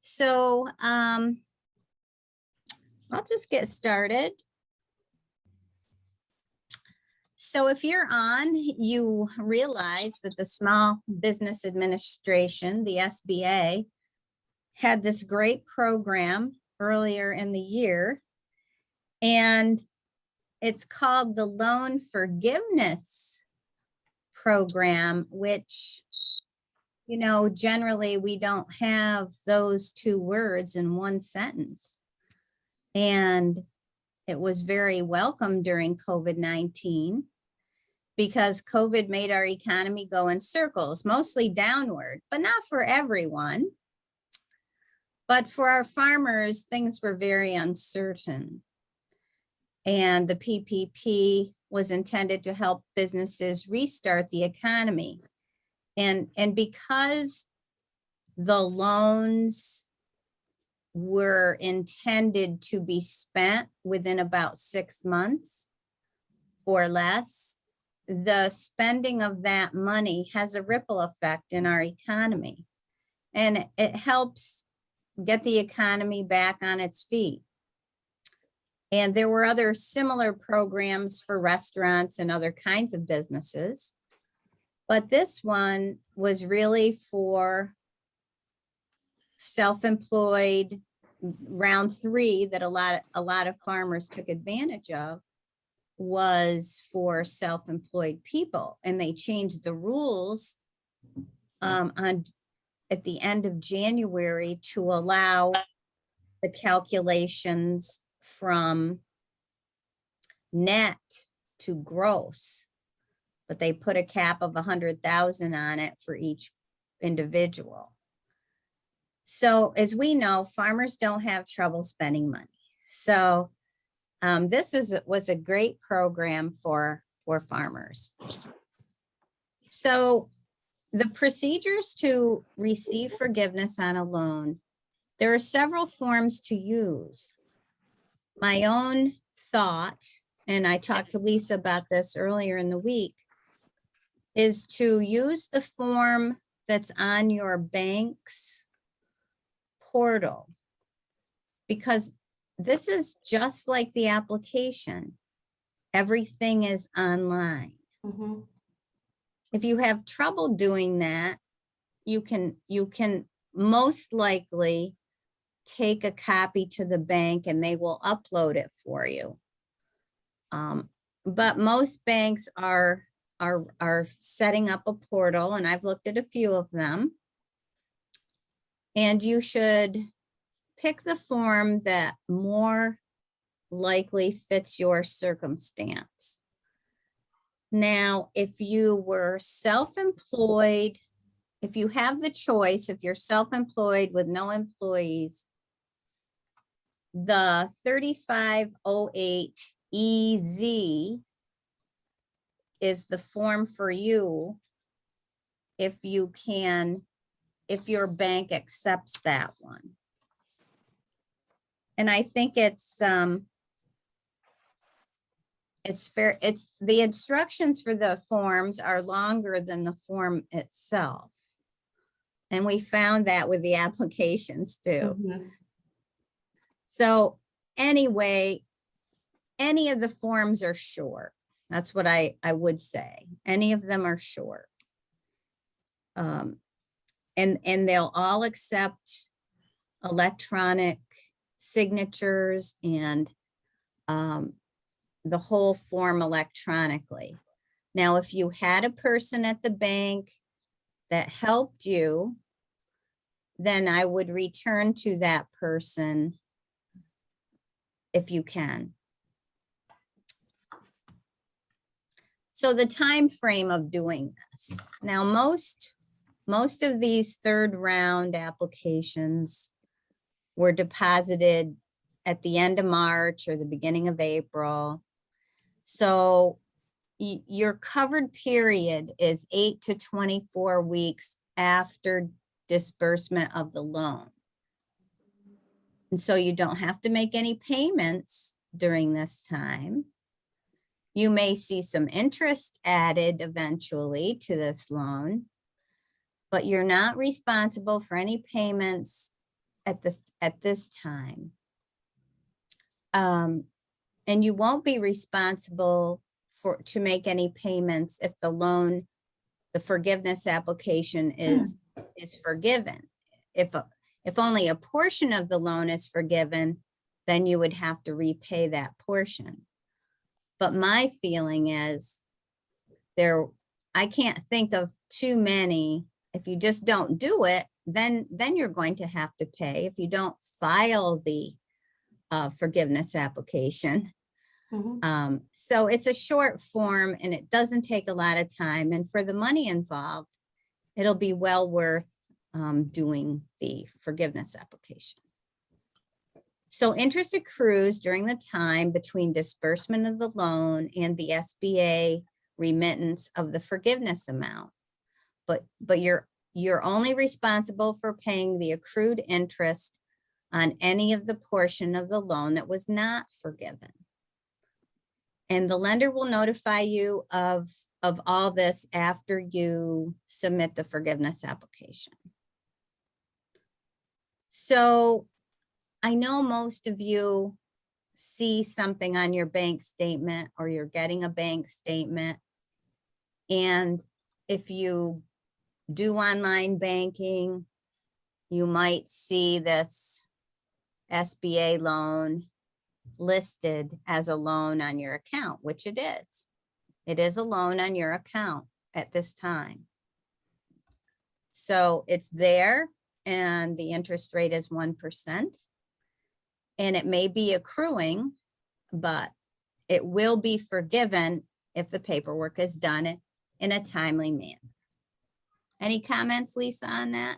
So I'll just get started. So if you're on, you realize that the Small Business Administration, the SBA, had this great program earlier in the year, and it's called the Loan Forgiveness Program, which, you know, generally we don't have those two words in one sentence. And it was very welcome during COVID-19 because COVID made our economy go in circles, mostly downward, but not for everyone. But for our farmers, things were very uncertain. And the PPP was intended to help businesses restart the economy. And because the loans were intended to be spent within about 6 months or less, the spending of that money has a ripple effect in our economy. And it helps get the economy back on its feet. And there were other similar programs for restaurants and other kinds of businesses. But this one was really for self-employed. Round 3 that a lot of farmers took advantage of was for self-employed people, and they changed the rules at the end of January to allow the calculations from net to gross, but they put a cap of 100,000 on it for each individual. So as we know, farmers don't have trouble spending money. So this was a great program for farmers. So the procedures to receive forgiveness on a loan, there are several forms to use. My own thought, and I talked to Lisa about this earlier in the week, is to use the form that's on your bank's portal, because this is just like the application. Everything is online. Mm-hmm. If you have trouble doing that, you can most likely take a copy to the bank and they will upload it for you. But most banks are setting up a portal, and I've looked at a few of them. And you should pick the form that more likely fits your circumstance. Now, if you were self-employed, if you have the choice, if you're self-employed with no employees, the 3508 EZ is the form for you if your bank accepts that one. And I think it's fair. The instructions for the forms are longer than the form itself. And we found that with the applications too. Mm-hmm. So anyway, any of the forms are short. That's what I would say. Any of them are short. And they'll all accept electronic signatures and the whole form electronically. Now, if you had a person at the bank that helped you, then I would return to that person if you can. So the time frame of doing this. Now, most of these third round applications were deposited at the end of March or the beginning of April. So your covered period is 8 to 24 weeks after disbursement of the loan. And so you don't have to make any payments during this time. You may see some interest added eventually to this loan, but you're not responsible for any payments at this time. And you won't be responsible to make any payments if the forgiveness application is forgiven. If only a portion of the loan is forgiven, then you would have to repay that portion. But my feeling is I can't think of too many. If you just don't do it, then you're going to have to pay if you don't file the forgiveness application. So it's a short form and it doesn't take a lot of time. And for the money involved, it'll be well worth doing the forgiveness application. So interest accrues during the time between disbursement of the loan and the SBA remittance of the forgiveness amount. But you're only responsible for paying the accrued interest on any of the portion of the loan that was not forgiven. And the lender will notify you of all this after you submit the forgiveness application. So I know most of you see something on your bank statement or you're getting a bank statement. And if you do online banking, you might see this SBA loan listed as a loan on your account, which it is. It is a loan on your account at this time. So it's there and the interest rate is 1%. And it may be accruing, but it will be forgiven if the paperwork is done in a timely manner. Any comments, Lisa, on that?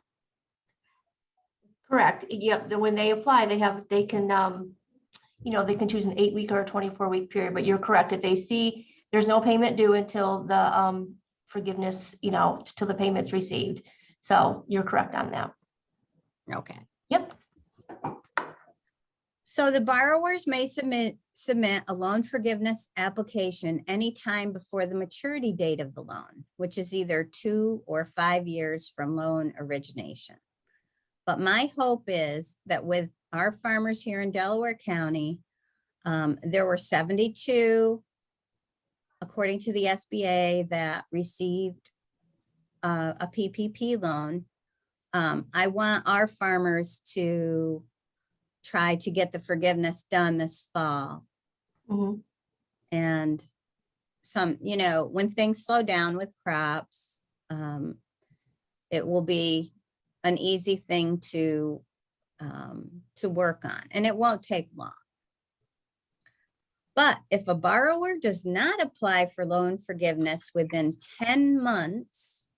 Correct. Yep. When they apply, they can, they can choose an 8-week or a 24-week period, but you're correct. If they see there's no payment due until the forgiveness, till the payment's received. So you're correct on that. Okay. Yep. So the borrowers may submit a loan forgiveness application anytime before the maturity date of the loan, which is either 2 or 5 years from loan origination. But my hope is that with our farmers here in Delaware County, there were 72, according to the SBA, that received a PPP loan. I want our farmers to try to get the forgiveness done this fall. Mm-hmm. And when things slow down with crops, it will be an easy thing to work on, and it won't take long. But if a borrower does not apply for loan forgiveness within 10 months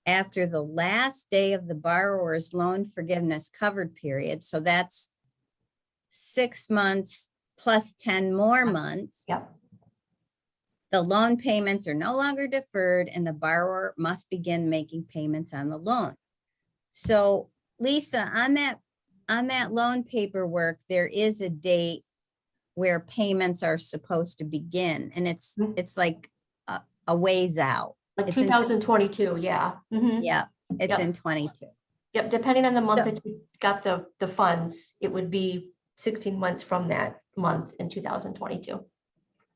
after the last day of the borrower's loan forgiveness covered period, so that's 6 months plus 10 more months, Yep. the loan payments are no longer deferred and the borrower must begin making payments on the loan. So Lisa, on that loan paperwork, there is a date where payments are supposed to begin, and it's like a ways out. Like It's 2022, yeah. Mm-hmm. Yeah, it's Yep. in 22. Yep, depending on the month So- that you got the funds, it would be 16 months from that month in 2022.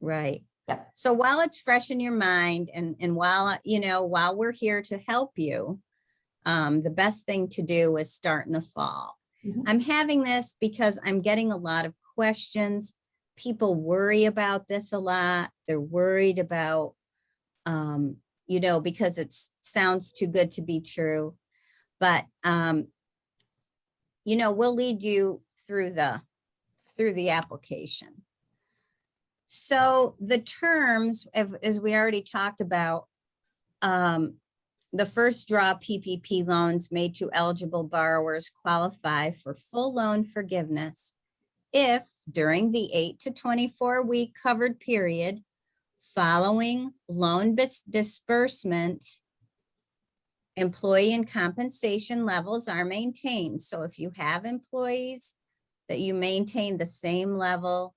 Right. Yep. So while it's fresh in your mind and while we're here to help you, the best thing to do is start in the fall. Mhm. I'm having this because I'm getting a lot of questions. People worry about this a lot. They're worried about, because it sounds too good to be true. But, we'll lead you through the application. So the terms, as we already talked about, the first draw PPP loans made to eligible borrowers qualify for full loan forgiveness if during the 8 to 24 week covered period following loan disbursement, employee and compensation levels are maintained. So if you have employees, that you maintain the same level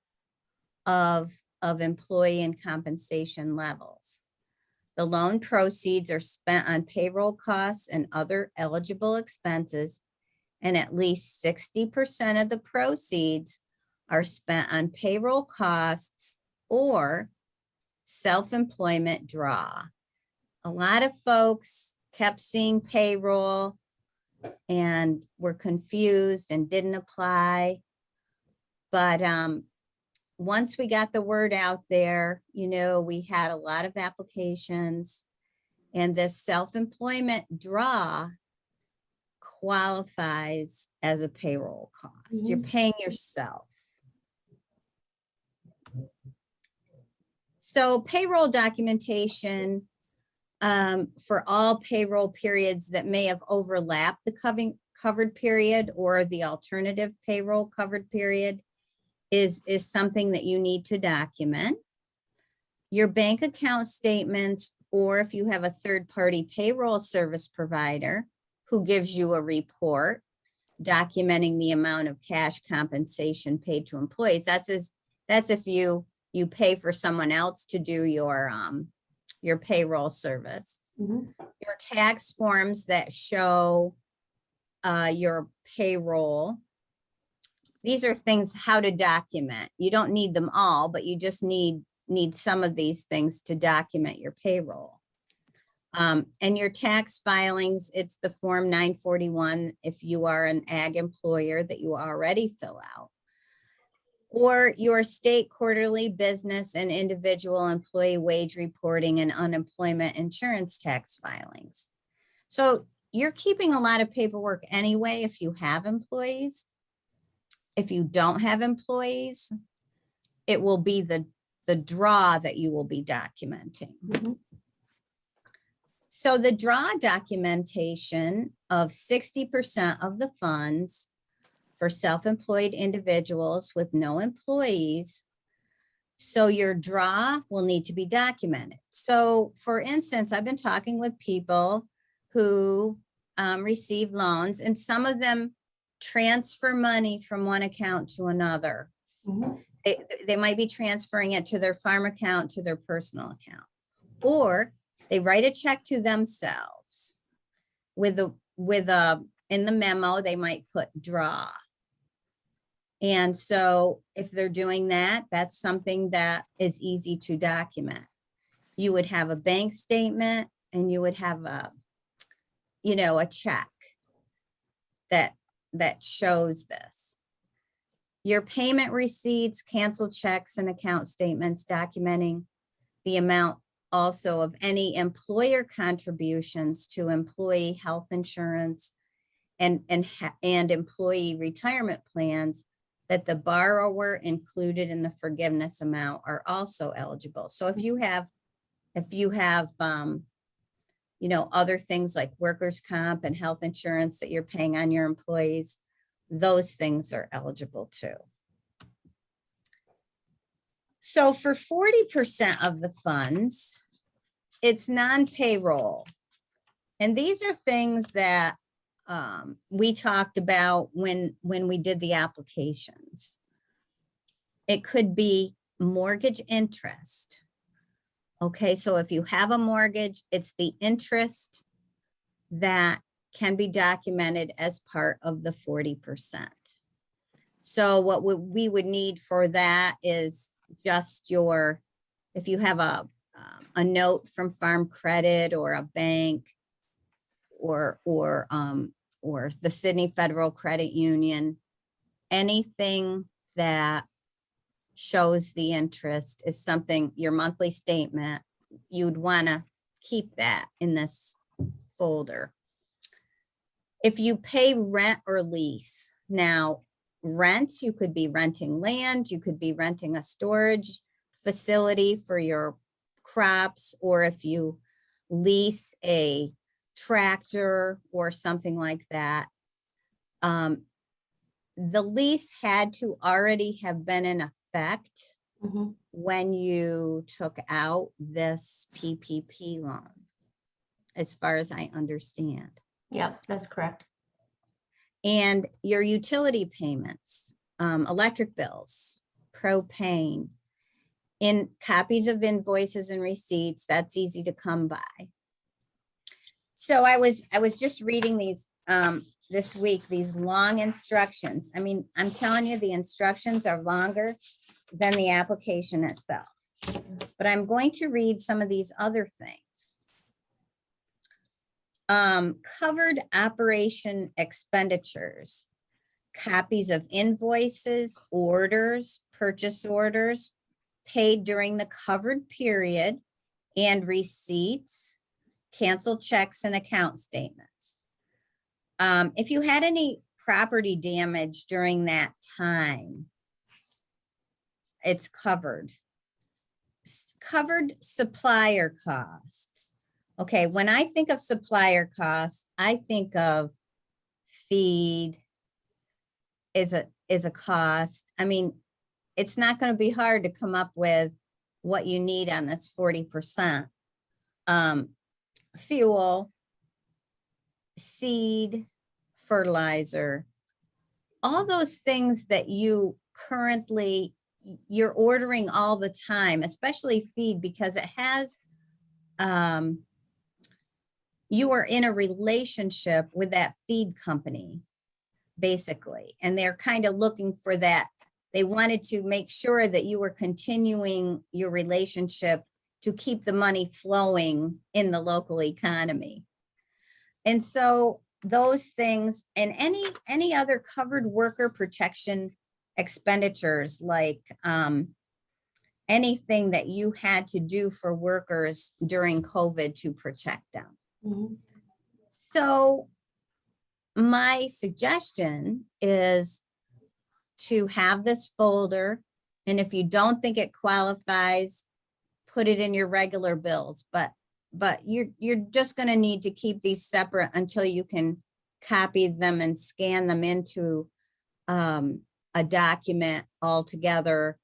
of employee and compensation levels. The loan proceeds are spent on payroll costs and other eligible expenses, and at least 60% of the proceeds are spent on payroll costs or self-employment draw. A lot of folks kept seeing payroll and were confused and didn't apply. But once we got the word out there, you know, we had a lot of applications, and this self-employment draw qualifies as a payroll cost. You're paying yourself. So payroll documentation for all payroll periods that may have overlapped the covered period or the alternative payroll covered period is something that you need to document. Your bank account statements, or if you have a third-party payroll service provider who gives you a report documenting the amount of cash compensation paid to employees. That's if you pay for someone else to do your payroll service. Your tax forms that show your payroll. These are things how to document. You don't need them all, but you just need some of these things to document your payroll. And your tax filings, it's the form 941 if you are an ag employer that you already fill out. Or your state quarterly business and individual employee wage reporting and unemployment insurance tax filings. So you're keeping a lot of paperwork anyway if you have employees. If you don't have employees, it will be the draw that you will be documenting. So the draw documentation of 60% of the funds for self-employed individuals with no employees. So your draw will need to be documented. So for instance, I've been talking with people who receive loans, and some of them transfer money from one account to another. They might be transferring it to their farm account, to their personal account, or they write a check to themselves with in the memo, they might put draw. And so if they're doing that, that's something that is easy to document. You would have a bank statement and you would have a check that shows this. Your payment receipts, canceled checks, and account statements documenting the amount also of any employer contributions to employee health insurance and employee retirement plans that the borrower included in the forgiveness amount are also eligible. So if you have other things like workers' comp and health insurance that you're paying on your employees, those things are eligible too. So for 40% of the funds, it's non-payroll. And these are things that we talked about when we did the applications. It could be mortgage interest. Okay, so if you have a mortgage, it's the interest that can be documented as part of the 40%. So what we would need for that is just if you have a note from Farm Credit or a bank or the Sydney Federal Credit Union, anything that shows the interest is something, your monthly statement, you'd want to keep that in this folder. If you pay rent or lease, now rent, you could be renting land, you could be renting a storage facility for your crops, or if you lease a tractor or something like that. The lease had to already have been in effect when you took out this PPP loan, as far as I understand. Yeah, that's correct. And your utility payments, electric bills, propane, in copies of invoices and receipts, that's easy to come by. So I was just reading these this week, these long instructions. I mean, I'm telling you, the instructions are longer than the application itself. But I'm going to read some of these other things. Covered operation expenditures, copies of invoices, orders, purchase orders paid during the covered period, and receipts, canceled checks, and account statements. If you had any property damage during that time, it's covered. Covered supplier costs. Okay, when I think of supplier costs, I think of feed is a cost. I mean, it's not going to be hard to come up with what you need on this 40%. Fuel, seed, fertilizer, all those things that you currently, you're ordering all the time, especially feed, because it has, you are in a relationship with that feed company, basically, and they're kind of looking for that. They wanted to make sure that you were continuing your relationship to keep the money flowing in the local economy. And so those things, and any other covered worker protection expenditures, like anything that you had to do for workers during COVID to protect them. Mhm. So my suggestion is to have this folder, and if you don't think it qualifies, put it in your regular bills, but you're just going to need to keep these separate until you can copy them and scan them into a document altogether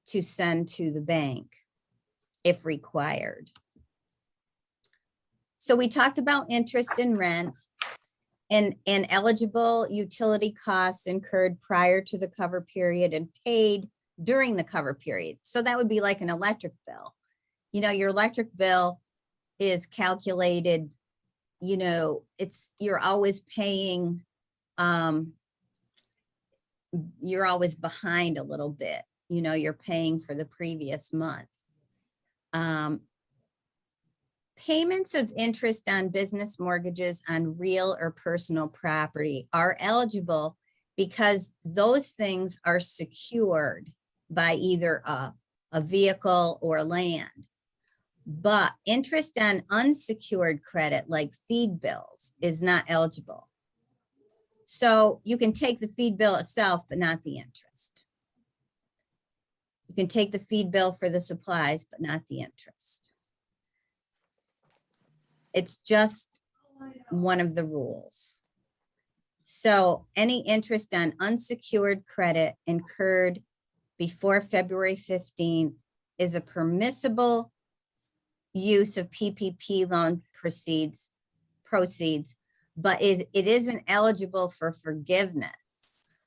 to send to the bank if required. So we talked about interest and rent and eligible utility costs incurred prior to the cover period and paid during the cover period. So that would be like an electric bill. You know, your electric bill is calculated, you know, you're always paying, you're always behind a little bit. You know, you're paying for the previous month. Payments of interest on business mortgages on real or personal property are eligible because those things are secured by either a vehicle or land. But interest on unsecured credit like feed bills is not eligible. So you can take the feed bill itself, but not the interest. You can take the feed bill for the supplies, but not the interest. It's just one of the rules. So any interest on unsecured credit incurred before February 15th is a permissible use of PPP loan proceeds, but it isn't eligible for forgiveness.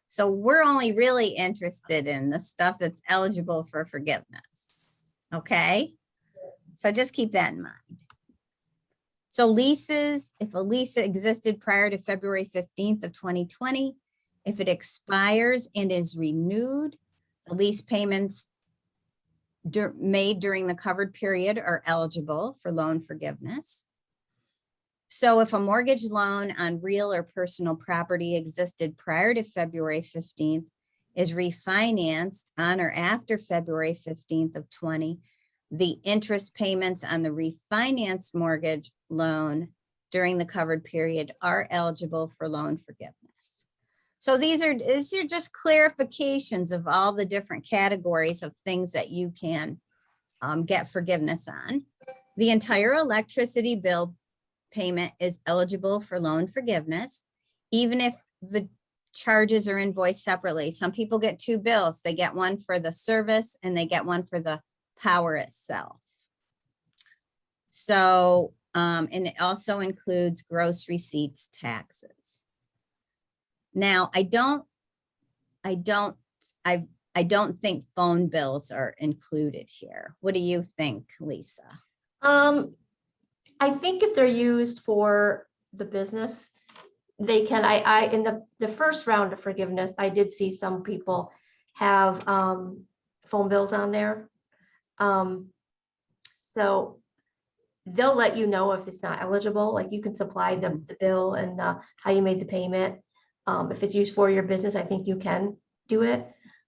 So we're only really interested in the stuff that's eligible for forgiveness. Okay, so just keep that in mind. So leases, if a lease existed prior to February 15th of 2020, if it expires and is renewed, the lease payments made during the covered period are eligible for loan forgiveness. So if a mortgage loan on real or personal property existed prior to February 15th, is refinanced on or after February 15th of 20, the interest payments on the refinanced mortgage loan during the covered period are eligible for loan forgiveness. So these are just clarifications of all the different categories of things that you can get forgiveness on. The entire electricity bill payment is eligible for loan forgiveness, even if the charges are invoiced separately. Some people get two bills. They get one for the service and they get one for the power itself. So, and it also includes gross receipts, taxes. Now, I don't think phone bills are included here. What do you think, Lisa? I think if they're used for the business, They can, in the first round of forgiveness, I did see some people have phone bills on there. So they'll let you know if it's not eligible, like you can supply the bill and how you made the payment. If it's used for your business, I think you can do it.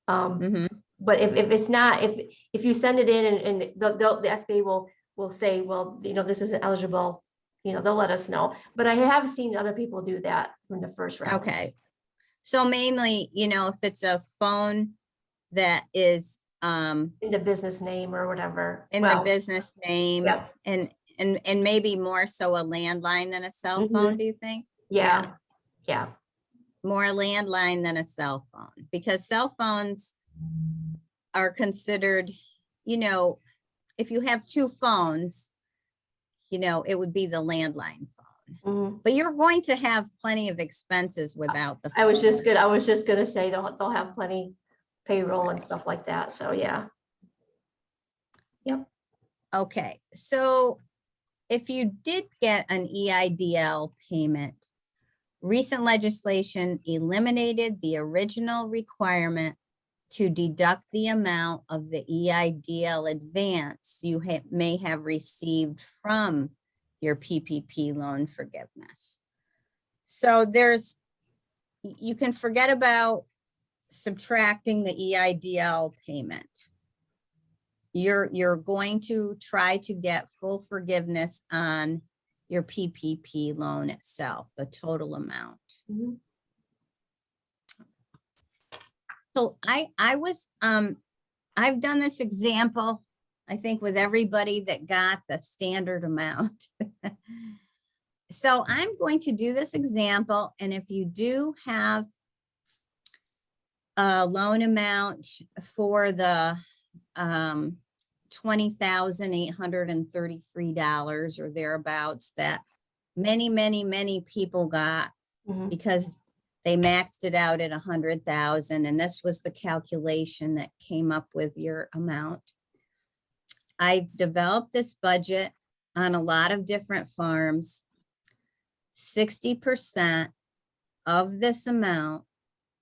Mhm. But if it's not, if you send it in and the SBA will say, well, this isn't eligible, they'll let us know. But I have seen other people do that from the first round. Okay. So mainly, if it's a phone that is In the business name or whatever. in the business name, Yeah. and maybe more so a landline than a cell phone, do you think? Yeah. More landline than a cell phone, because cell phones are considered, if you have two phones, it would be the landline phone. Mhm. But you're going to have plenty of expenses without the phone. I was just gonna say they'll have plenty payroll and stuff like that. So yeah. Yep. Okay, so if you did get an EIDL payment, recent legislation eliminated the original requirement to deduct the amount of the EIDL advance you may have received from your PPP loan forgiveness. So you can forget about subtracting the EIDL payment. You're going to try to get full forgiveness on your PPP loan itself, the total amount. Mhm. So I've done this example, I think, with everybody that got the standard amount. So I'm going to do this example, and if you do have a loan amount for the $20,833 or thereabouts that many people got Mhm. because they maxed it out at 100,000, and this was the calculation that came up with your amount. I developed this budget on a lot of different farms. 60% of this amount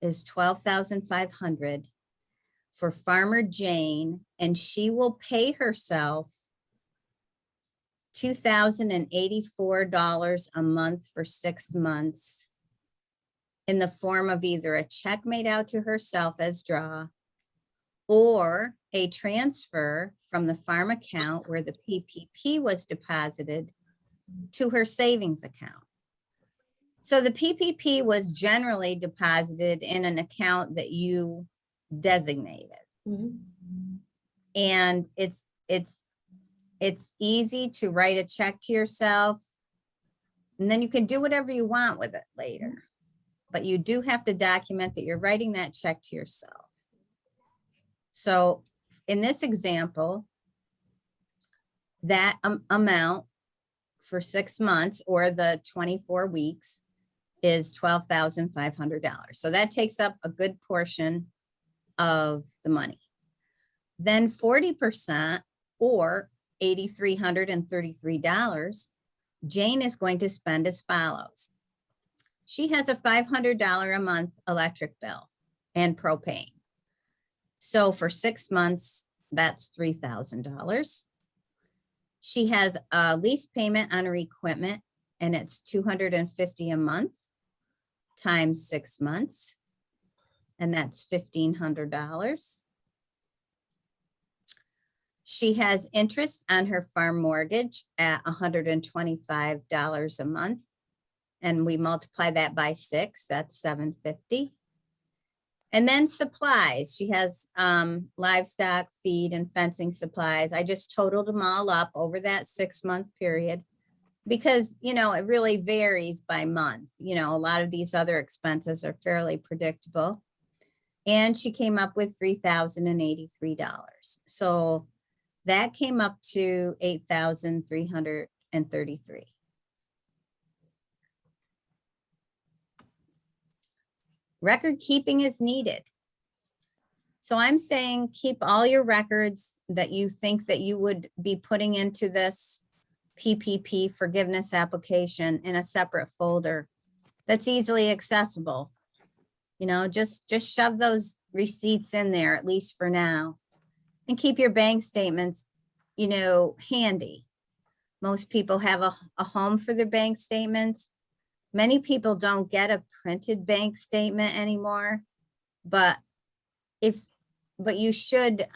is 12,500 for Farmer Jane, and she will pay herself $2,084 a month for 6 months in the form of either a check made out to herself as draw or a transfer from the farm account where the PPP was deposited to her savings account. So the PPP was generally deposited in an account that you designated. Mhm. And it's easy to write a check to yourself, and then you can do whatever you want with it later. But you do have to document that you're writing that check to yourself. So in this example, that amount for 6 months or the 24 weeks is $12,500. So that takes up a good portion of the money. Then 40% or $8,333, Jane is going to spend as follows. She has a $500 a month electric bill and propane. So for 6 months, that's $3,000. She has a lease payment on her equipment, and it's $250 a month times 6 months, and that's $1,500. She has interest on her farm mortgage at $125 a month, and we multiply that by 6, that's $750. And then supplies, she has livestock, feed, and fencing supplies. I just totaled them all up over that 6-month period because, it really varies by month. A lot of these other expenses are fairly predictable. And she came up with $3,083. So that came up to $8,333. Record keeping is needed. So I'm saying keep all your records that you think that you would be putting into this PPP forgiveness application in a separate folder that's easily accessible. You know, just shove those receipts in there, at least for now. And keep your bank statements, you know, handy. Most people have a home for their bank statements. Many people don't get a printed bank statement anymore, but you should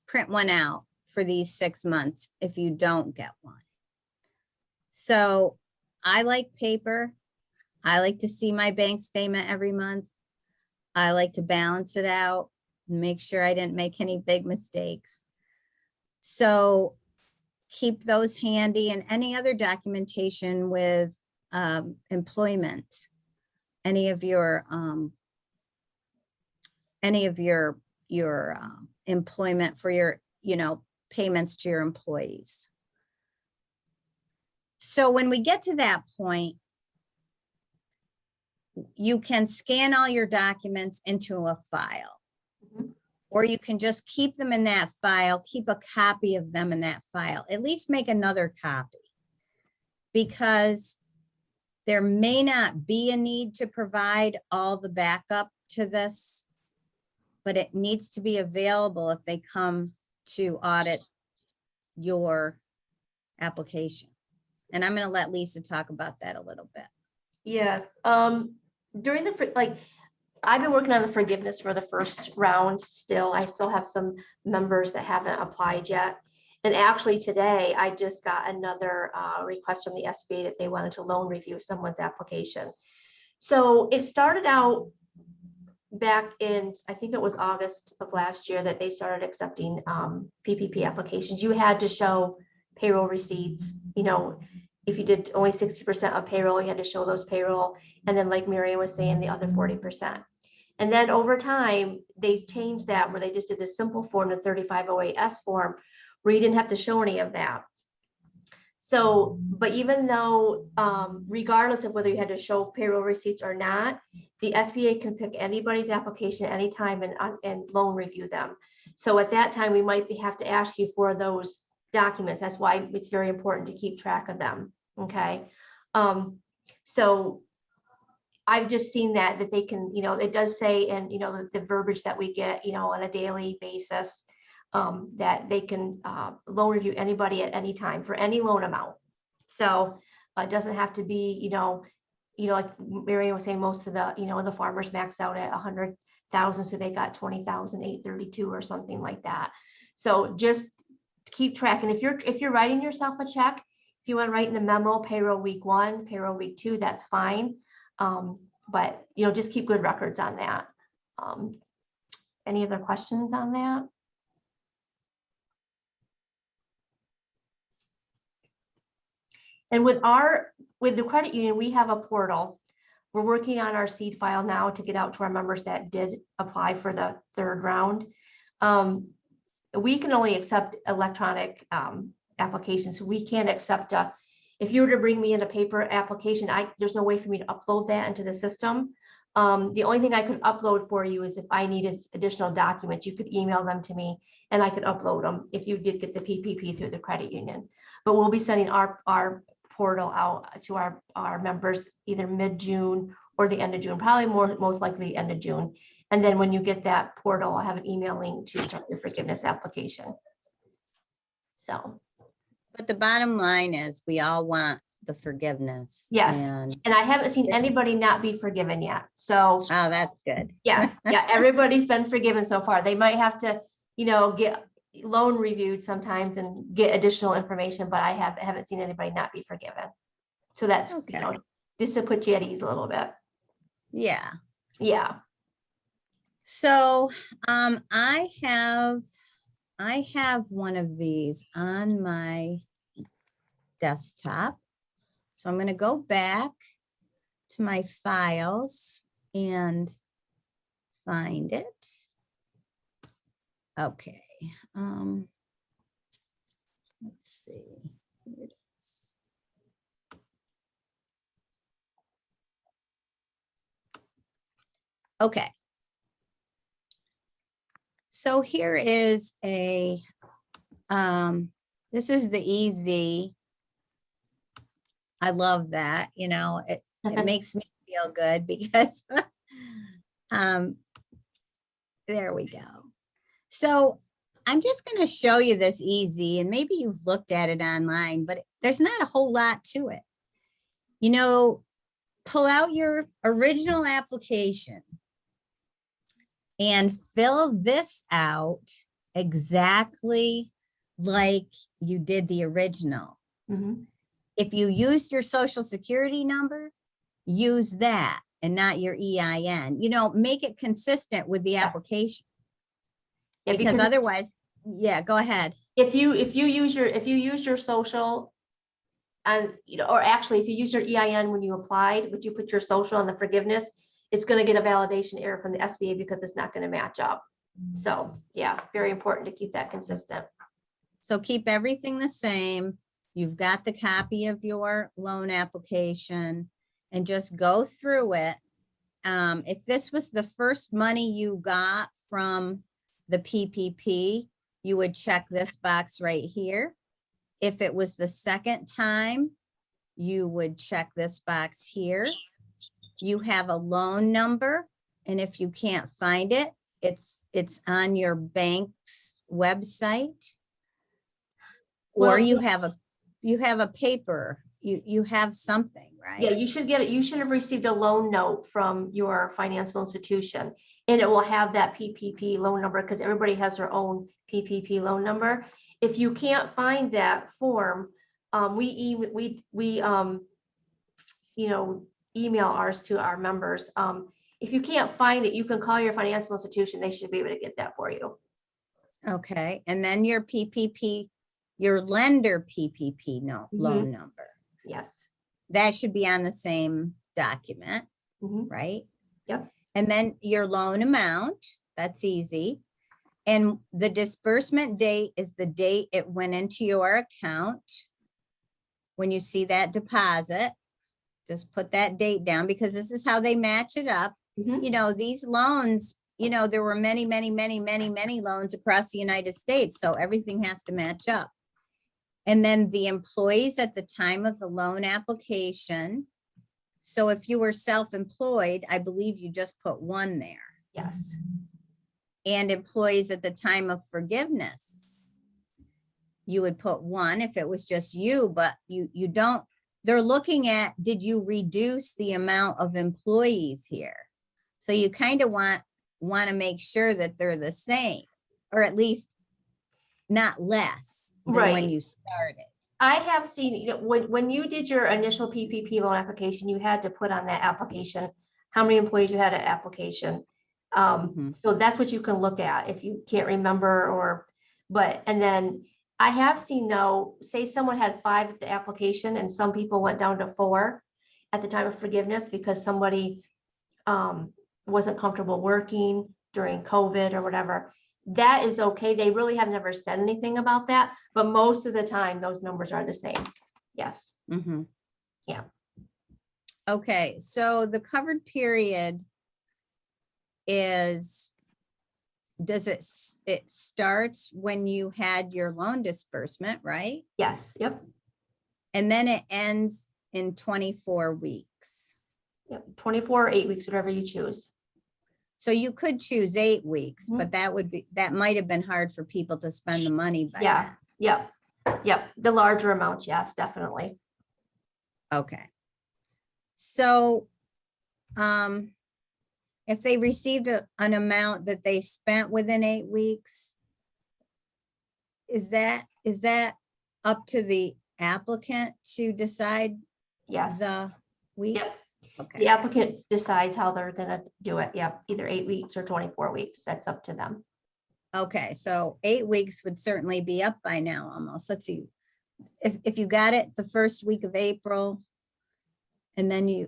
print one out for these 6 months if you don't get one. So I like paper. I like to see my bank statement every month. I like to balance it out and make sure I didn't make any big mistakes. So keep those handy, and any other documentation with employment, any of your employment for your, you know, payments to your employees. So when we get to that point, you can scan all your documents into a file, or you can just keep them in that file, keep a copy of them in that file, at least make another copy, because there may not be a need to provide all the backup to this, but it needs to be available if they come to audit your application. And I'm going to let Lisa talk about that a little bit. Yes, during the, I've been working on the forgiveness for the first round still. I still have some members that haven't applied yet. And actually today, I just got another request from the SBA that they wanted to loan review someone's application. So it started out back in, I think it was August of last year, that they started accepting PPP applications. You had to show payroll receipts, you know, if you did only 60% of payroll, you had to show those payroll. And then like Marian was saying, the other 40%. And then over time, they changed that where they just did this simple form, the 3508S form, where you didn't have to show any of that. So, but even though, regardless of whether you had to show payroll receipts or not, the SBA can pick anybody's application anytime and loan review them. So at that time, we might have to ask you for those documents. That's why it's very important to keep track of them. Okay. So I've just seen that they can, you know, it does say in, you know, the verbiage that we get, you know, on a daily basis, that they can loan review anybody at any time for any loan amount. So it doesn't have to be, you know, like Marian was saying, most of the, you know, the farmers max out at 100,000, so they got 20,832 or something like that. So just keep track. And if you're writing yourself a check, if you want to write in the memo, payroll week 1, payroll week 2, that's fine. But, you know, just keep good records on that. Any other questions on that? And with the credit union, we have a portal. We're working on our seed file now to get out to our members that did apply for the 3rd round. We can only accept electronic applications. We can't accept if you were to bring me in a paper application, there's no way for me to upload that into the system. The only thing I could upload for you is if I needed additional documents, you could email them to me and I could upload them if you did get the PPP through the credit union. But we'll be sending our portal out to our members either mid-June or the end of June, probably most likely end of June. And then when you get that portal, I'll have an email link to start your forgiveness application. So. But the bottom line is we all want the forgiveness. Yes. And I haven't seen anybody not be forgiven yet. So. Oh, that's good. Yeah. Everybody's been forgiven so far. They might have to, you know, get loan reviewed sometimes and get additional information, but I haven't seen anybody not be forgiven. So that's, okay, you know, just to put you at ease a little bit. Yeah. Yeah. So I have one of these on my desktop. So I'm going to go back to my files and find it. Okay. Let's see. Here it is. Okay. So here is a, this is the easy. I love that, you know, It makes me feel good because there we go. So I'm just going to show you this easy, and maybe you've looked at it online, but there's not a whole lot to it. You know, pull out your original application and fill this out exactly like you did the original. Mhm. If you used your social security number, use that and not your EIN. You know, make it consistent with the application. Yeah, Because otherwise, yeah, go ahead. if you use your social, and or actually if you use your EIN when you applied, but you put your social on the forgiveness, it's going to get a validation error from the SBA because it's not going to match up. So yeah, very important to keep that consistent. So keep everything the same. You've got the copy of your loan application and just go through it. If this was the first money you got from the PPP, you would check this box right here. If it was the second time, you would check this box here. You have a loan number, and if you can't find it, it's on your bank's website. Or you have a paper, you have something, right? Yeah, you should get it. You should have received a loan note from your financial institution, and it will have that PPP loan number because everybody has their own PPP loan number. If you can't find that form, we email ours to our members. If you can't find it, you can call your financial institution. They should be able to get that for you. Okay, and then your PPP, your lender PPP loan number. Yes. That should be on the same document, right? Yep. And then your loan amount, that's easy. And the disbursement date is the date it went into your account. When you see that deposit, just put that date down because this is how they match it up. You know, these loans, you know, there were many loans across the United States. So everything has to match up. And then the employees at the time of the loan application. So if you were self-employed, I believe you just put 1 there. Yes. And employees at the time of forgiveness, you would put 1 if it was just you, but you don't, they're looking at, did you reduce the amount of employees here? So you kind of want to make sure that they're the same, or at least not less than when you started. I have seen, you know, when you did your initial PPP loan application, you had to put on that application how many employees you had at application. So that's what you can look at if you can't remember, and then I have seen though, say someone had 5 at the application and some people went down to 4 at the time of forgiveness because somebody wasn't comfortable working during COVID or whatever. That is okay. They really have never said anything about that, but most of the time those numbers are the same. Yes. Yeah. Okay, so the covered period is, it starts when you had your loan disbursement, right? Yes. Yep. And then it ends in 24 weeks. Yep. 24 or 8 weeks, whatever you choose. So you could choose 8 weeks, but that might have been hard for people to spend the money by then. Yep. The larger amounts, yes, definitely. Okay. So if they received an amount that they spent within 8 weeks, is that up to the applicant to decide Yes. the weeks? Yep. Okay. The applicant decides how they're going to do it. Yep. Either 8 weeks or 24 weeks. That's up to them. Okay. So 8 weeks would certainly be up by now almost. Let's see. If you got it the first week of April, and then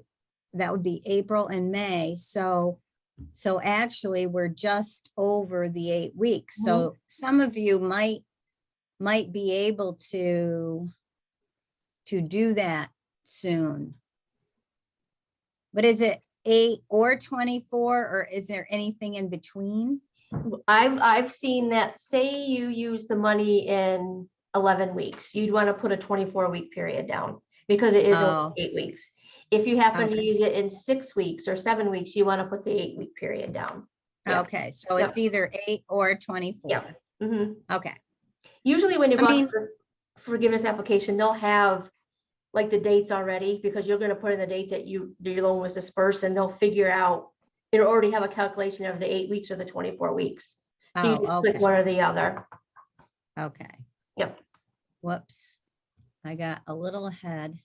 that would be April and May. So actually we're just over the 8 weeks. So some of you might be able to do that soon. But is it 8 or 24, or is there anything in between? I've seen that, say you use the money in 11 weeks, you'd want to put a 24-week period down because it is over 8 weeks. If you happen to Okay. use it in 6 weeks or 7 weeks, you want to put the 8-week period down. Yeah. Okay, so Yep. it's either 8 or 24. Yeah. Mhm. Okay, Usually when you I go mean- for forgiveness application, they'll have like the dates already, because you're gonna put in the date that your loan was dispersed, and they'll figure out, it'll already have a calculation of the 8 weeks or the 24 weeks. So you Oh, just click okay. one or the other. okay. Yep. Whoops, I got a little ahead.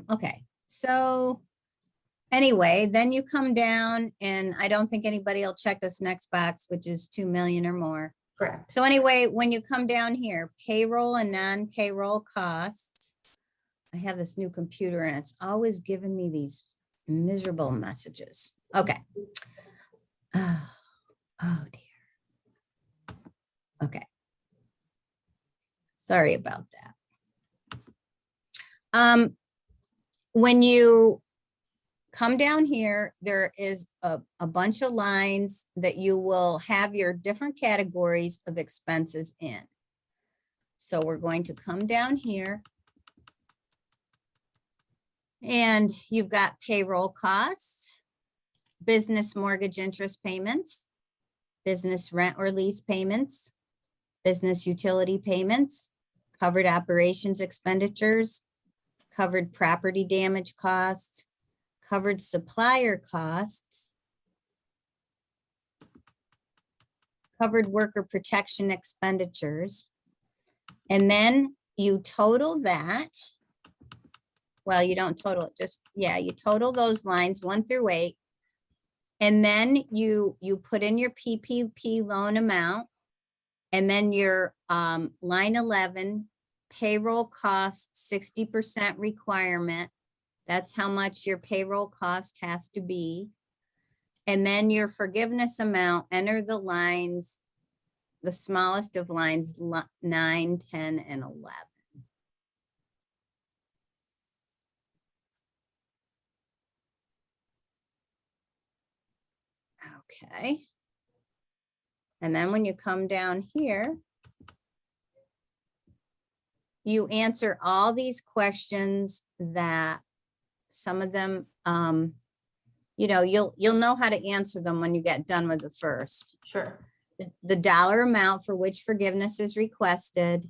Okay, so anyway, then you come down and I don't think anybody will check this next box, which is 2 million or more. Correct. So anyway, when you come down here, payroll and non-payroll costs. I have this new computer and it's always giving me these miserable messages. Okay. Oh, oh dear. Okay. Sorry about that. When you come down here, there is a bunch of lines that you will have your different categories of expenses in. So we're going to come down here. And you've got payroll costs, business mortgage interest payments, business rent or lease payments, business utility payments, covered operations expenditures, covered property damage costs, covered supplier costs, covered worker protection expenditures. And then you total that. Well, you don't total it, just, yeah, you total those lines 1 through 8. And then you put in your PPP loan amount. And then your line 11, payroll costs 60% requirement. That's how much your payroll cost has to be. And then your forgiveness amount, enter the lines, the smallest of lines, 9, 10, and 11. Okay. And then when you come down here, you answer all these questions that some of them, you know, you'll know how to answer them when you get done with the first. Sure. The dollar amount for which forgiveness is requested,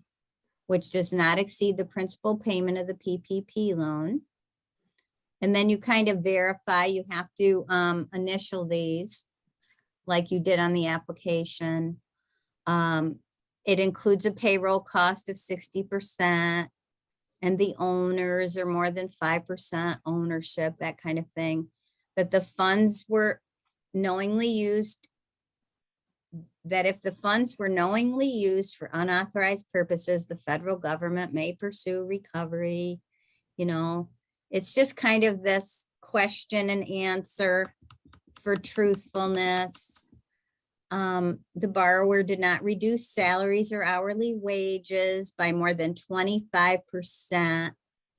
which does not exceed the principal payment of the PPP loan. And then you kind of verify, you have to initial these like you did on the application. It includes a payroll cost of 60% and the owners are more than 5% ownership, that kind of thing. That the funds were knowingly used, that if the funds were knowingly used for unauthorized purposes, the federal government may pursue recovery. You know, it's just kind of this question and answer for truthfulness. The borrower did not reduce salaries or hourly wages by more than 25%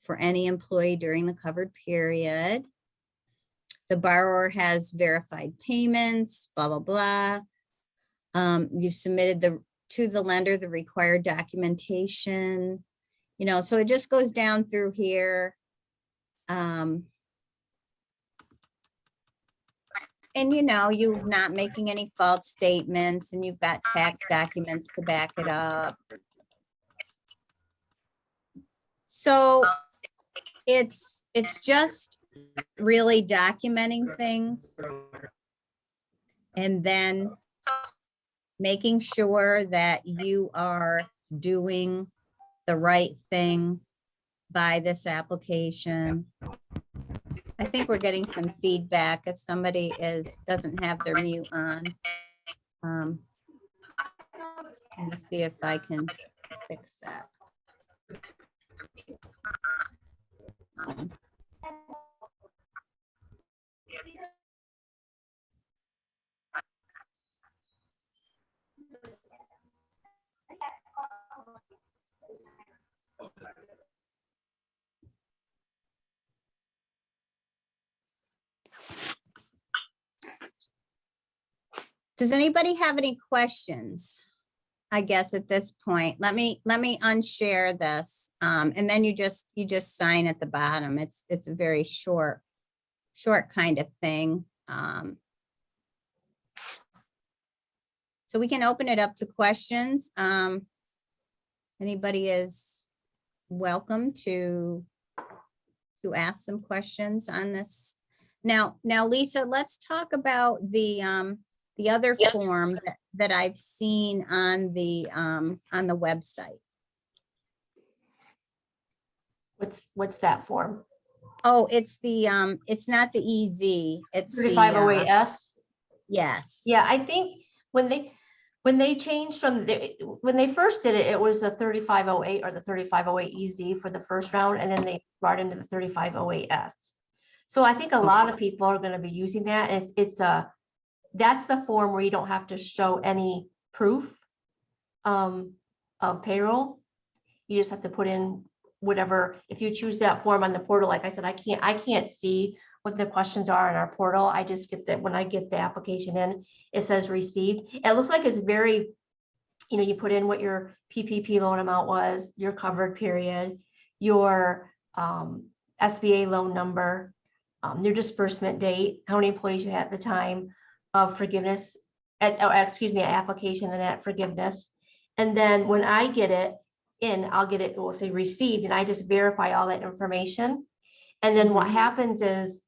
for any employee during the covered period. The borrower has verified payments, blah, blah, blah. You've submitted to the lender the required documentation, you know, so it just goes down through here. And you know, you're not making any false statements and you've got tax documents to back it up. So it's just really documenting things and then making sure that you are doing the right thing by this application. I think we're getting some feedback if somebody doesn't have their mute on. Let's see if I can fix that. Does anybody have any questions? I guess at this point, let me unshare this. And then you just sign at the bottom. It's a very short kind of thing. So we can open it up to questions. Anybody is welcome to ask some questions on this. Now, Lisa, let's talk about the other form that I've seen on the website. What's that form? Oh, it's the it's not the EZ, it's the 3508S? yes. Yeah, I think when they changed when they first did it, it was the 3508 or the 3508 EZ for the first round, and then they brought into the 3508S. So I think a lot of people are going to be using that. And that's the form where you don't have to show any proof of payroll. You just have to put in whatever. If you choose that form on the portal, like I said, I can't see what the questions are in our portal. I just get that when I get the application in, it says received. It looks like it's very, you put in what your PPP loan amount was, your covered period, your SBA loan number, your disbursement date, how many employees you had at the time of forgiveness, application and at forgiveness. And then when I get it in, it will say received, and I just verify all that information. And then what happens is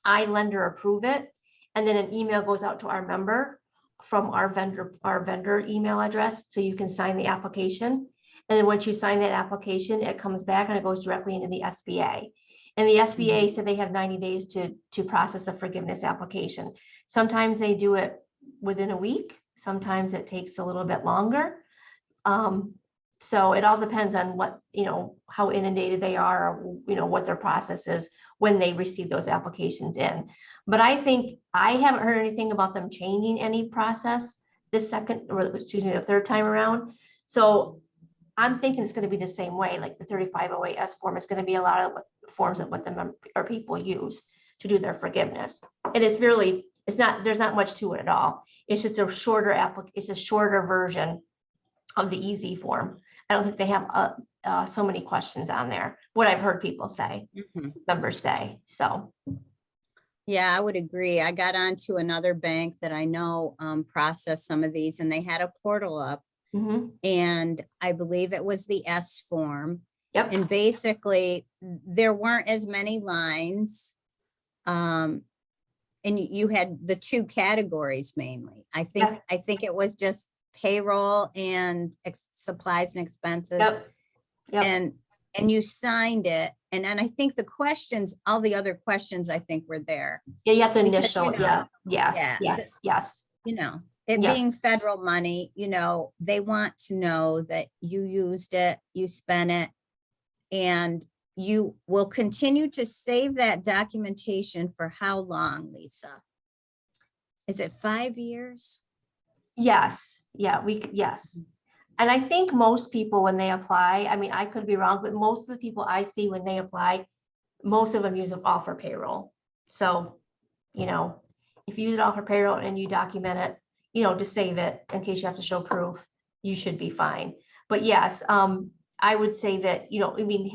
I lender approve it, and then an email goes out to our member from our vendor email address, so you can sign the application. And then once you sign that application, it comes back and it goes directly into the SBA. And the SBA said they have 90 days to process the forgiveness application. Sometimes they do it within a week. Sometimes it takes a little bit longer. So it all depends on what, how inundated they are, or, what their process is when they receive those applications in. But I think I haven't heard anything about them changing any process the third time around. So I'm thinking it's going to be the same way, like the 3508S form. It's going to be a lot of forms of what people use to do their forgiveness. And there's not much to it at all. It's just a shorter version of the easy form. I don't think they have so many questions on there, what I've heard people say, members say, so. Yeah, I would agree. I got onto another bank that I know processed some of these, and they had a portal up. And I believe it was the S form. Yep. And basically there weren't as many lines. And you had the two categories mainly. I think it was just payroll and supplies and expenses. Yep. And you signed it. And then I think the questions, all the other questions I think were there. Yeah, you have to Because, initial. Yes. It being federal money, they want to know that you used it, you spent it, and you will continue to save that documentation for how long, Lisa? Is it 5 years? Yes. Yeah, yes. And I think most people, when they apply, I mean, I could be wrong, but most of the people I see when they apply, most of them use it all for payroll. So, if you use it all for payroll and you document it, to save it in case you have to show proof, you should be fine. But yes, I would say that,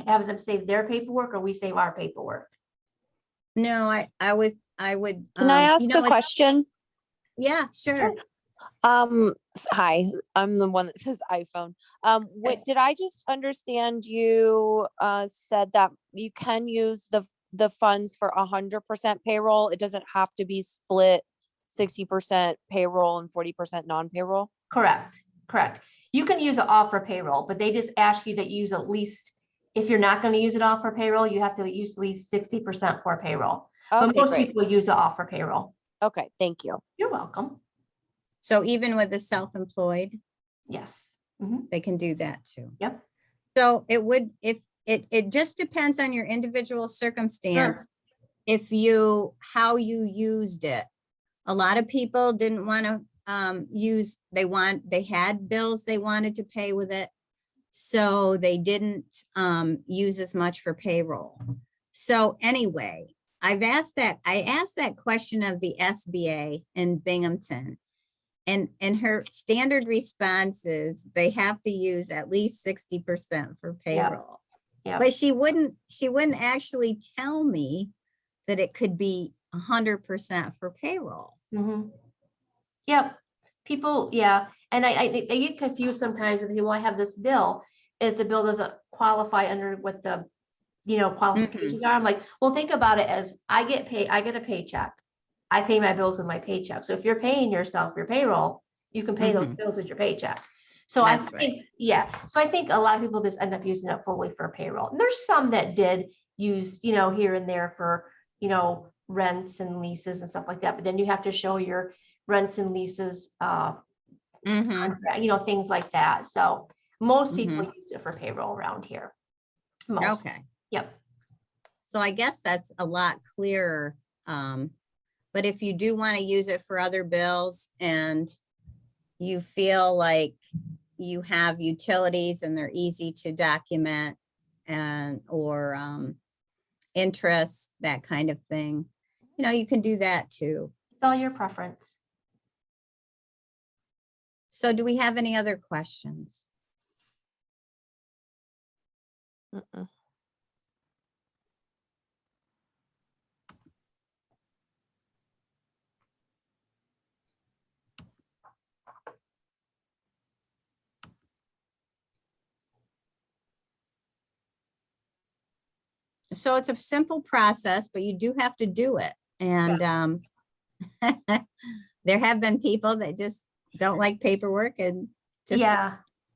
having them save their paperwork, or we save our paperwork. No, I would. Can I ask a question? Yeah, sure. Hi, I'm the one that says iPhone. What did I just understand? You said that you can use the funds for 100% payroll. It doesn't have to be split 60% payroll and 40% non-payroll. Correct. You can use it all for payroll, but they just ask you that you use at least, if you're not going to use it all for payroll, you have to use at least 60% for payroll. Okay, but most great. people use it all for payroll. Okay, thank you. You're welcome. So even with the self-employed, yes, they can do that too. Yep. So it just depends on your individual circumstance. Sure. How you used it. A lot of people didn't want to they had bills they wanted to pay with it. So they didn't use as much for payroll. So anyway, I asked that question of the SBA in Binghamton. And her standard response is they have to use at least 60% for payroll. Yeah. But she wouldn't actually tell me that it could be 100% for payroll. Mm-hmm. Yep. People, yeah. And I get confused sometimes with, well, I have this bill. If the bill doesn't qualify under what the, qualifications are, I'm like, well, think about it as I get paid, I get a paycheck. I pay my bills with my paycheck. So if you're paying yourself your payroll, you can pay those bills with your paycheck. So That's I think, yeah. So I think a lot of people just end up using it fully for payroll. And there's some that did use, here and there for, rents and leases and stuff like that. But then you have to show your rents and leases, contract, things like that. So most people use it for payroll around here. Most. Okay. Yep. So I guess that's a lot clearer. But if you do want to use it for other bills and you feel like you have utilities and they're easy to document or interest, that kind of thing, you can do that too. It's all your preference. So do we have any other questions? Mm-mm. So it's a simple process, but you do have to do it. And there have been people that just don't like paperwork and just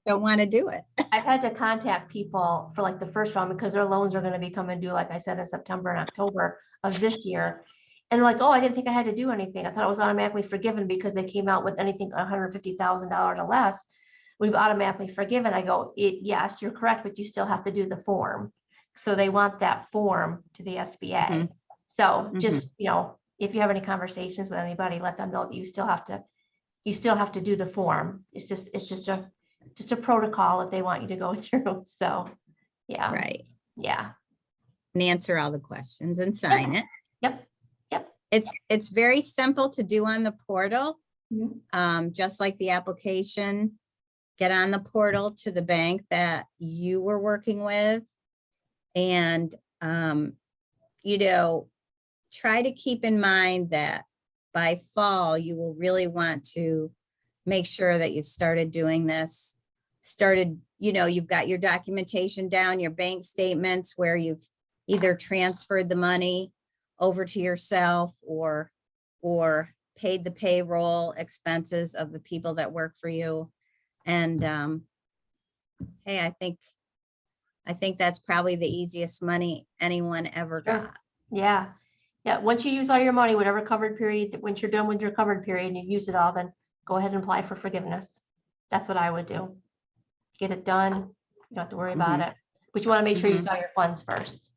don't want to do it. I've had to contact people for like the first round because their loans are going to be coming due, like I said, in September and October of this year. And like, oh, I didn't think I had to do anything. I thought it was automatically forgiven because they came out with anything $150,000 or less. We've automatically forgiven. I go, yes, you're correct, but you still have to do the form. So they want that form to the SBA. So just, if you have any conversations with anybody, let them know that you still have to do the form. It's just a protocol if they want you to go through. So, yeah. Right. Yeah. And answer all the questions and sign it. Yep. It's very simple to do on the portal. Mhm. Just like the application, get on the portal to the bank that you were working with. And, try to keep in mind that by fall, you will really want to make sure that you've started doing this, you've got your documentation down, your bank statements where you've either transferred the money over to yourself or paid the payroll expenses of the people that work for you. And hey, I think that's probably the easiest money anyone ever got. Yeah. Once you use all your money, whatever covered period, once you're done with your covered period and you've used it all, then go ahead and apply for forgiveness. That's what I would do. Get it done. You don't have to worry about it, but you want to make sure you use all your funds first.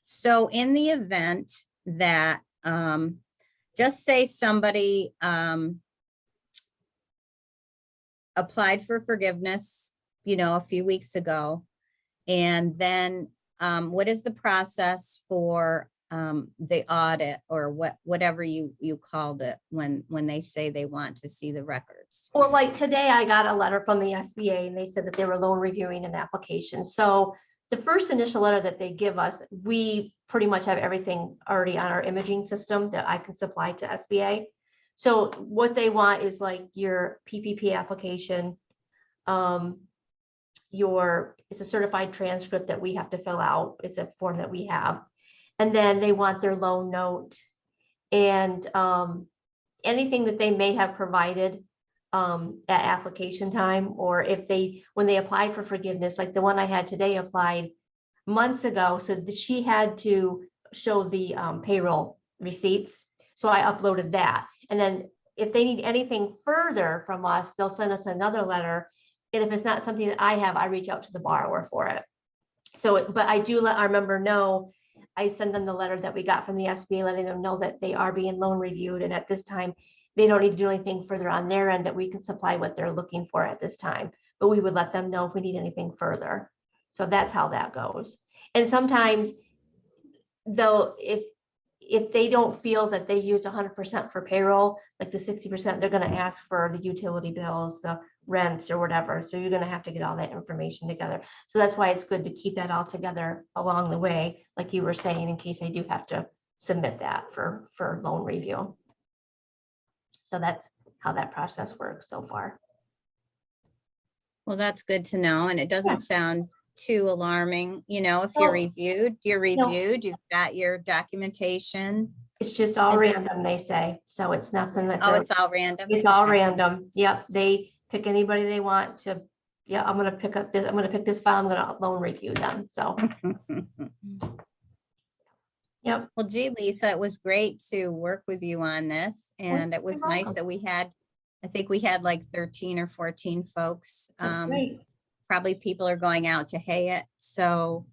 So in the event that, just say somebody applied for forgiveness, a few weeks ago, and then what is the process for the audit or whatever you called it when they say they want to see the records? Well, like today I got a letter from the SBA and they said that they were loan reviewing an application. So the first initial letter that they give us, we pretty much have everything already on our imaging system that I can supply to SBA. So what they want is like your PPP application, it's a certified transcript that we have to fill out. It's a form that we have. And then they want their loan note and anything that they may have provided at application time, or when they applied for forgiveness, like the one I had today applied months ago. So she had to show the payroll receipts. So I uploaded that. And then if they need anything further from us, they'll send us another letter. And if it's not something that I have, I reach out to the borrower for it. So, but I do let our member know. I send them the letter that we got from the SBA, letting them know that they are being loan reviewed. And at this time, they don't need to do anything further on their end, that we can supply what they're looking for at this time. But we would let them know if we need anything further. So that's how that goes. And sometimes though, if if they don't feel that they used 100% for payroll, like the 60%, they're gonna ask for the utility bills, the rents or whatever. So you're gonna have to get all that information together. So that's why it's good to keep that all together along the way, like you were saying, in case I do have to submit that for loan review. So that's how that process works so far. Well, that's good to know. And it Yeah. doesn't sound too alarming. You know, if No. you're reviewed, No. you've got your documentation. It's just all And- random, they say. So it's nothing that Oh, they're, it's all random. it's all Okay. random. Yep, they pick anybody they want to. Yeah, I'm gonna pick up this, I'm gonna pick this file, I'm gonna loan review them. So, yep. Well, gee, Lisa, it was great to work with you on this. And it was you're nice welcome. that we had, I think we had like 13 or 14 folks. That's great. Probably people are going out to hay it. So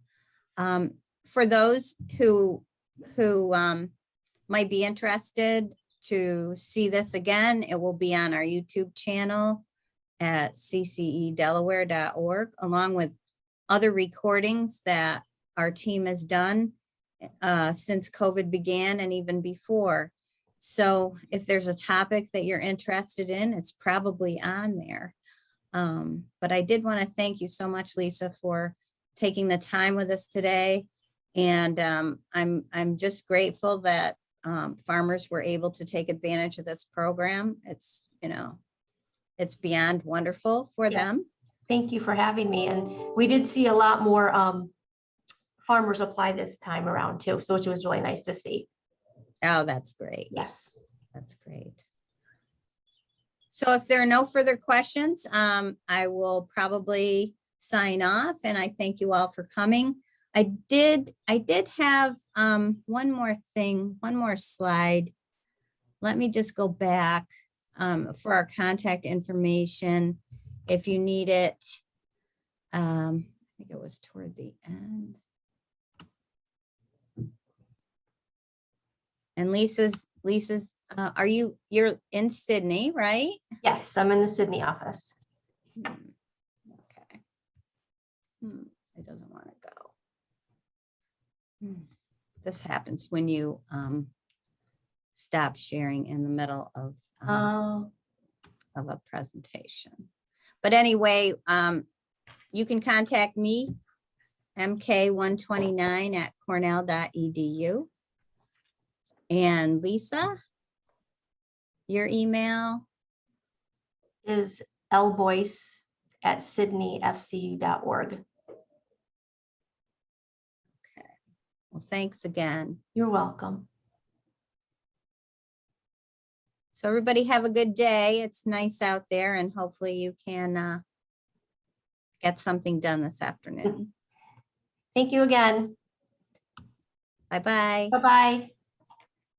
for those who might be interested to see this again, it will be on our YouTube channel at ccedelaware.org, along with other recordings that our team has done since COVID began and even before. So if there's a topic that you're interested in, it's probably on there. But I did want to thank you so much, Lisa, for taking the time with us today. And I'm just grateful that farmers were able to take advantage of this program. It's, you know, it's beyond wonderful for Yes. them. Thank you for having me. And we did see a lot more farmers apply this time around too, so which was really nice to see. Oh, that's great. Yes. That's great. So if there are no further questions, I will probably sign off, and I thank you all for coming. I did have one more thing, one more slide. Let me just go back for our contact information. If you need it, I think it was toward the end. And Lisa's, you're in Sydney, right? Yes, I'm in the Sydney office. Okay. It doesn't want to go. This happens when you stop sharing in the middle of a presentation. But anyway, you can contact me, mk129@cornell.edu. And Lisa, your email? Is lboyce@sydneyfcu.org. Okay. Well, thanks again. You're welcome. So everybody have a good day. It's nice out there, and hopefully you can get something done this afternoon. Thank you again. Bye-bye. Bye-bye.